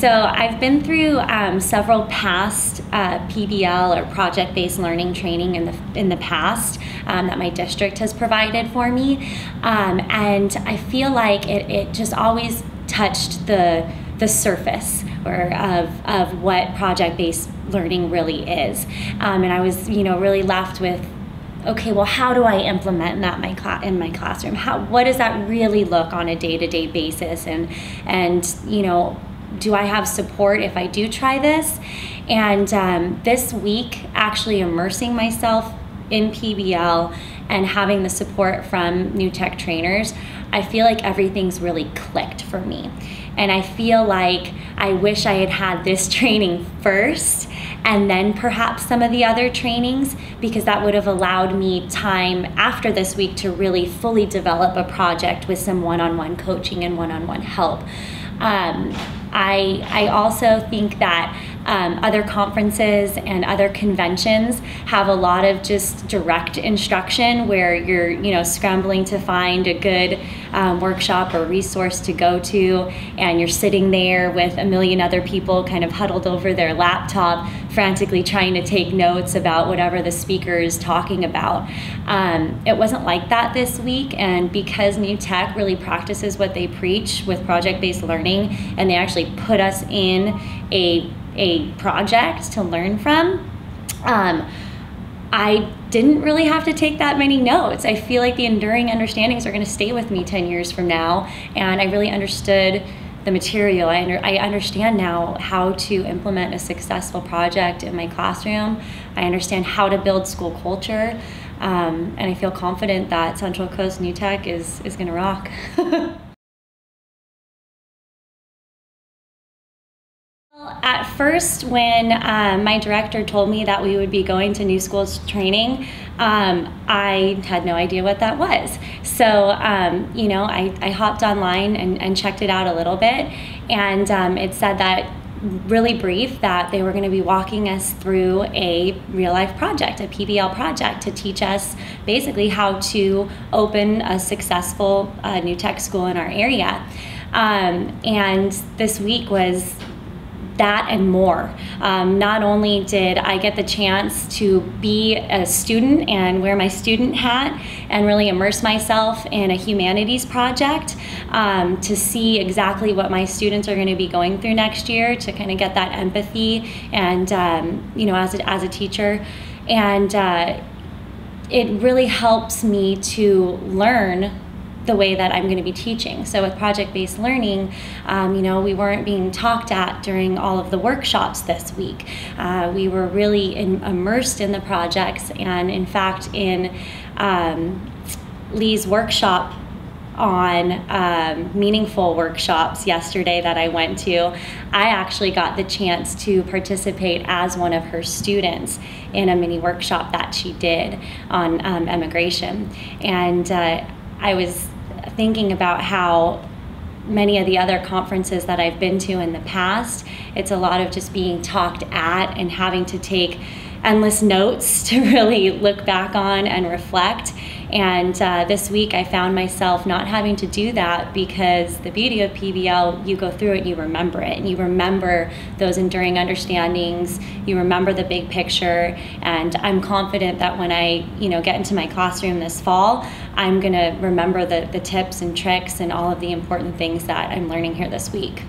So I've been through several past PBL or project-based learning training in the past that my district has provided for me, and I feel like it just always touched the surface or of what project-based learning really is, and I was really left with, okay, well, how do I implement that in my classroom? What does that really look on a day-to-day basis? And do I have support if I do try this? And this week, actually immersing myself in PBL and having the support from new tech trainers, I feel like everything's really clicked for me. And I feel like I wish I had had this training first and then perhaps some of the other trainings, because that would have allowed me time after this week to really fully develop a project with some one-on-one coaching and one-on-one help. I also think that other conferences and other conventions have a lot of just direct instruction where you're scrambling to find a good workshop or resource to go to, and you're sitting there with a million other people kind of huddled over their laptop frantically trying to take notes about whatever the speaker is talking about. It wasn't like that this week, and because New Tech really practices what they preach with project-based learning, and they actually put us in a project to learn from, I didn't really have to take that many notes. I feel like the enduring understandings are going to stay with me 10 years from now, and I really understood the material. I understand now how to implement a successful project in my classroom. I understand how to build school culture, and I feel confident that Central Coast New Tech is going to rock. At first, when my director told me that we would be going to New Schools training, I had no idea what that was. So, I hopped online and checked it out a little bit, and it said that, really brief, that they were going to be walking us through a real-life project, a PBL project, to teach us basically how to open a successful new tech school in our area. And this week was that and more. Not only did I get the chance to be a student and wear my student hat and really immerse myself in a humanities project, to see exactly what my students are going to be going through next year, to kind of get that empathy and as a teacher, and it really helps me to learn the way that I'm going to be teaching. So with project-based learning, we weren't being talked at during all of the workshops this week. We were really immersed in the projects, and in fact in Lee's workshop on meaningful workshops yesterday that I went to, I actually got the chance to participate as one of her students in a mini workshop that she did on immigration. And I was thinking about how many of the other conferences that I've been to in the past, it's a lot of just being talked at and having to take endless notes to really look back on and reflect. And this week I found myself not having to do that, because the beauty of PBL, you go through it and you remember it, and you remember those enduring understandings, you remember the big picture. And I'm confident that when I get into my classroom this fall, I'm going to remember the tips and tricks and all of the important things that I'm learning here this week.